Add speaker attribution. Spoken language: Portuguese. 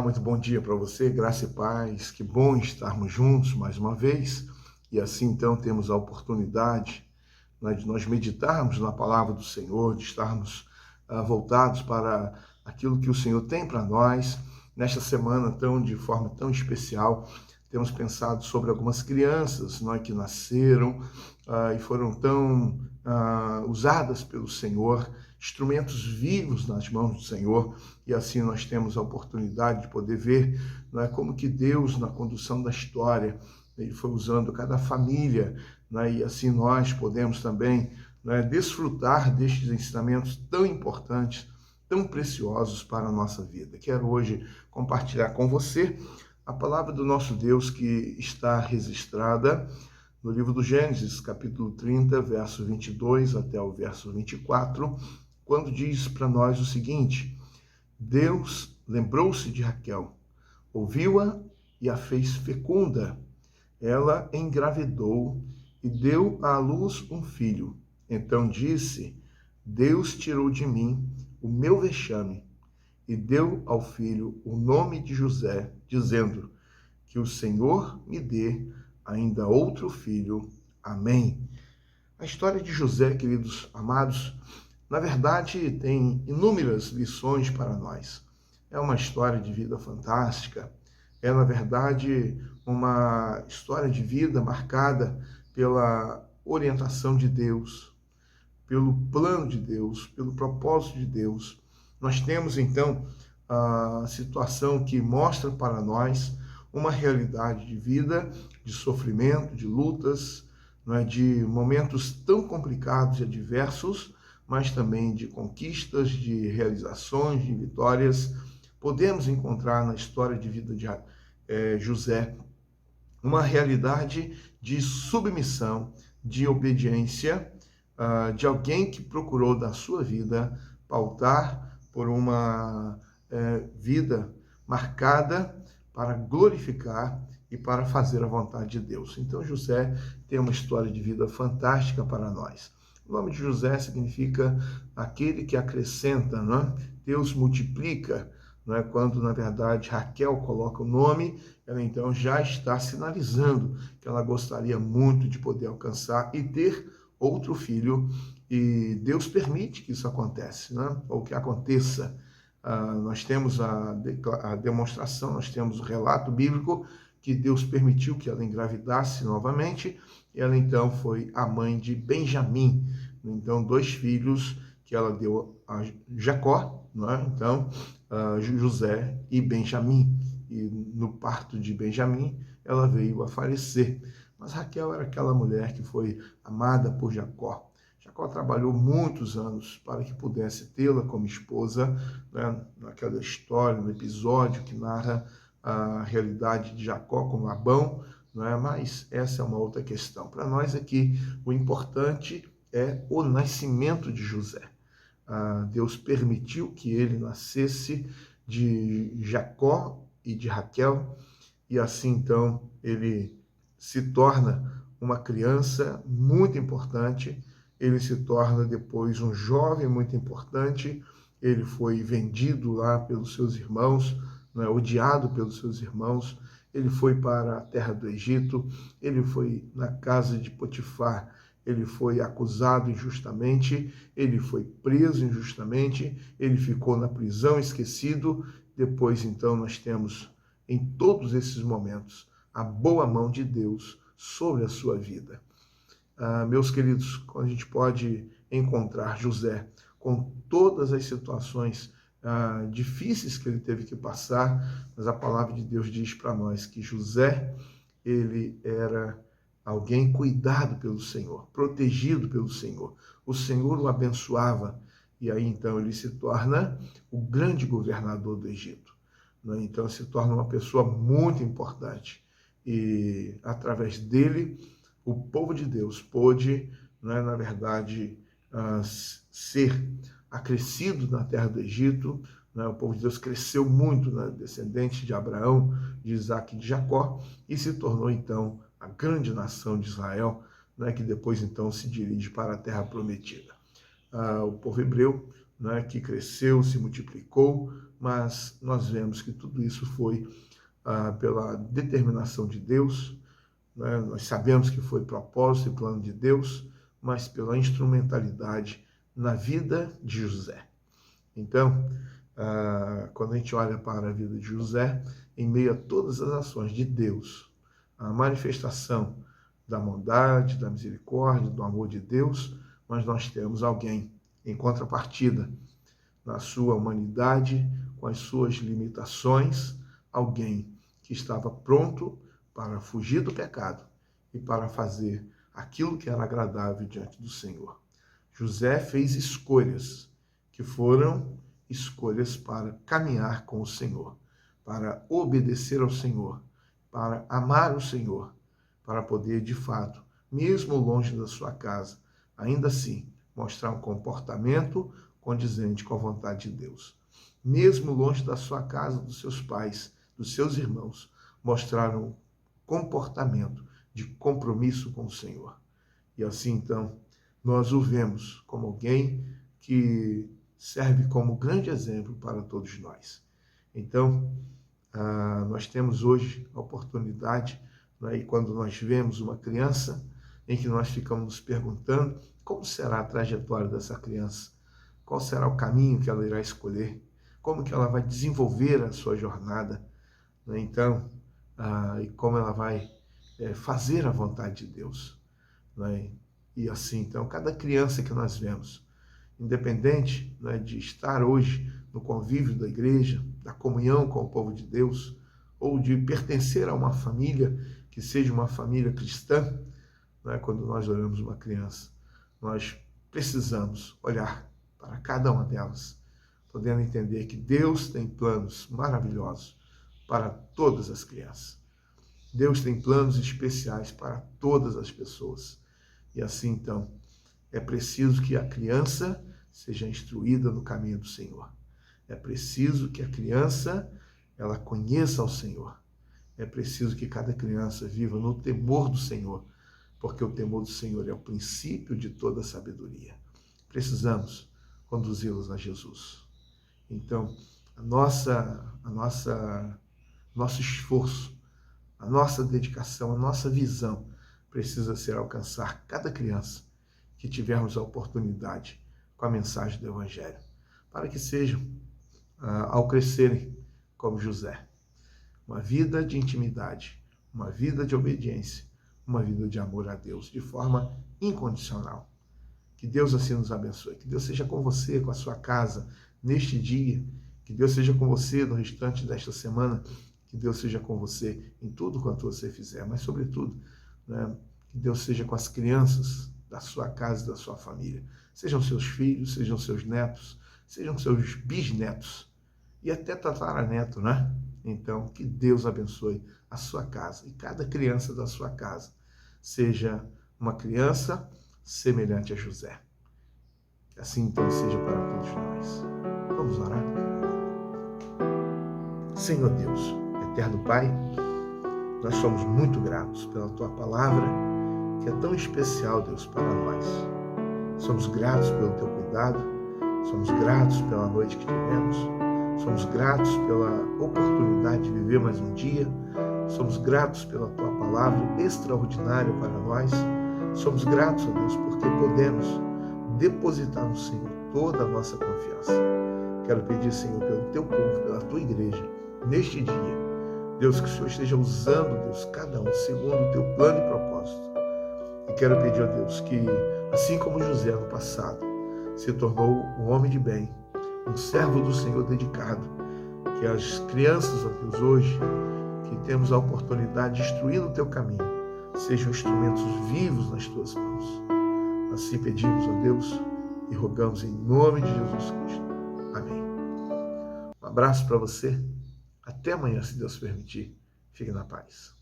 Speaker 1: muito bom dia para você, graça e paz. Que bom estarmos juntos mais uma vez. E assim então temos a oportunidade, né, de nós meditarmos na palavra do Senhor, de estarmos voltados para aquilo que o Senhor tem para nós. Nesta semana, de forma tão especial, temos pensado sobre algumas crianças, né, que nasceram e foram tão usadas pelo Senhor, instrumentos vivos nas mãos do Senhor, e assim nós temos a oportunidade de poder ver, né, como que Deus, na condução da história, ele foi usando cada família, né, e assim nós podemos também, né, desfrutar destes ensinamentos tão importantes, tão preciosos para a nossa vida. Quero hoje compartilhar com você a palavra do nosso Deus que está registrada no livro do Gênesis, capítulo 30, verso 22 até o verso 24, quando diz para nós o seguinte: Deus lembrou-se de Raquel, ouviu-a e a fez fecunda. Ela engravidou e deu à luz um filho. Então disse: Deus tirou de mim o meu vexame e deu ao filho o nome de José, dizendo: que o Senhor me dê ainda outro filho. Amém. A história de José, queridos amados, na verdade tem inúmeras lições para nós. É uma história de vida fantástica. É, na verdade, uma história de vida marcada pela orientação de Deus, pelo plano de Deus, pelo propósito de Deus. Nós temos, então, a situação que mostra para nós uma realidade de vida, de sofrimento, de lutas, não é? De momentos tão complicados e adversos, mas também de conquistas, de realizações, de vitórias. Podemos encontrar na história de vida de José uma realidade de submissão, de obediência, de alguém que procurou da sua vida pautar por uma vida marcada para glorificar e para fazer a vontade de Deus. Então José tem uma história de vida fantástica para nós. O nome de José significa aquele que acrescenta, não é? Deus multiplica, não é? Quando na verdade Raquel coloca o nome, ela então já está sinalizando que ela gostaria muito de poder alcançar e ter outro filho, e Deus permite que isso aconteça, né? Ou que aconteça. Nós temos a demonstração, nós temos o relato bíblico que Deus permitiu que ela engravidasse novamente, e ela então foi a mãe de Benjamim. Então, 2 filhos que ela deu a Jacó, não é? Então, José e Benjamim. E no parto de Benjamim, ela veio a falecer. Mas Raquel era aquela mulher que foi amada por Jacó. Jacó trabalhou muitos anos para que pudesse tê-la como esposa, né? Naquela história, no episódio que narra a realidade de Jacó com Labão, não é? Mas essa é uma outra questão. Para nós aqui, o importante é o nascimento de José. Deus permitiu que ele nascesse de Jacó e de Raquel, e assim então ele se torna uma criança muito importante, ele se torna depois um jovem muito importante, ele foi vendido lá pelos seus irmãos, né, odiado pelos seus irmãos, ele foi para a terra do Egito, ele foi na casa de Potifar, ele foi acusado injustamente, ele foi preso injustamente, ele ficou na prisão esquecido. Depois, então, nós temos em todos esses momentos a boa mão de Deus sobre a sua vida. Meus queridos, quando a gente pode encontrar José com todas as situações difíceis que ele teve que passar, mas a palavra de Deus diz para nós que José, ele era alguém cuidado pelo Senhor, protegido pelo Senhor. O Senhor o abençoava, e aí então ele se torna o grande governador do Egito. Então se torna uma pessoa muito importante, e através dele o povo de Deus pôde, na verdade, ser acrescido na terra do Egito. O povo de Deus cresceu muito, descendente de Abraão, de Isaac e de Jacó, e se tornou então a grande nação de Israel, que depois então se dirige para a terra prometida. O povo hebreu, que cresceu, se multiplicou, mas nós vemos que tudo isso foi pela determinação de Deus, né? Nós sabemos que foi propósito e plano de Deus, mas pela instrumentalidade na vida de José. Então, quando a gente olha para a vida de José, em meio a todas as ações de Deus, a manifestação da bondade, da misericórdia, do amor de Deus, mas nós temos alguém em contrapartida, na sua humanidade, com as suas limitações, alguém que estava pronto para fugir do pecado e para fazer aquilo que era agradável diante do Senhor. José fez escolhas que foram escolhas para caminhar com o Senhor, para obedecer ao Senhor, para amar o Senhor, para poder, de fato, mesmo longe da sua casa, ainda assim, mostrar um comportamento condizente com a vontade de Deus. Mesmo longe da sua casa, dos seus pais, dos seus irmãos, mostrar um comportamento de compromisso com o Senhor. E assim, então, nós o vemos como alguém que serve como grande exemplo para todos nós. Então, nós temos hoje a oportunidade, né, e quando nós vemos uma criança, em que nós ficamos nos perguntando como será a trajetória dessa criança, qual será o caminho que ela irá escolher, como que ela vai desenvolver a sua jornada, né? Então, e como ela vai fazer a vontade de Deus, né? E assim, então, cada criança que nós vemos, independente, né, de estar hoje no convívio da igreja, da comunhão com o povo de Deus, ou de pertencer a uma família que seja uma família cristã, né, quando nós olhamos uma criança, nós precisamos olhar para cada uma delas, podendo entender que Deus tem planos maravilhosos para todas as crianças. Deus tem planos especiais para todas as pessoas. E assim, então, é preciso que a criança seja instruída no caminho do Senhor. É preciso que a criança, ela conheça o Senhor. É preciso que cada criança viva no temor do Senhor, porque o temor do Senhor é o princípio de toda sabedoria. Precisamos conduzi-los a Jesus. Então, nosso esforço, a nossa dedicação, a nossa visão precisa ser alcançar cada criança que tivermos a oportunidade com a mensagem do Evangelho, para que sejam, ao crescerem como José, uma vida de intimidade, uma vida de obediência, uma vida de amor a Deus, de forma incondicional. Que Deus assim nos abençoe, que Deus seja com você, com a sua casa, neste dia, que Deus seja com você no restante desta semana, que Deus seja com você em tudo quanto você fizer, mas sobretudo, né, que Deus seja com as crianças da sua casa e da sua família, sejam seus filhos, sejam seus netos, sejam seus bisnetos e até tataraneto, né? Então, que Deus abençoe a sua casa e cada criança da sua casa seja uma criança semelhante a José. Que assim então seja para todos nós. Vamos orar? Senhor Deus, eterno Pai, nós somos muito gratos pela Tua palavra, que é tão especial, Deus, para nós. Somos gratos pelo Teu cuidado, somos gratos pela noite que tivemos, somos gratos pela oportunidade de viver mais um dia, somos gratos pela Tua palavra extraordinária para nós, somos gratos, ó Deus, porque podemos depositar no Senhor toda a nossa confiança. Quero pedir, Senhor, pelo Teu povo, pela Tua igreja, neste dia, Deus, que o Senhor esteja usando, Deus, cada um segundo o Teu plano e propósito. E quero pedir, ó Deus, que assim como José no passado se tornou um homem de bem, um servo do Senhor dedicado, que as crianças, ó Deus, hoje, que temos a oportunidade de instruir no Teu caminho, sejam instrumentos vivos nas Tuas mãos. Assim pedimos, ó Deus, e rogamos em nome de Jesus Cristo. Amém. Um abraço para você. Até amanhã, se Deus permitir. Fique na paz.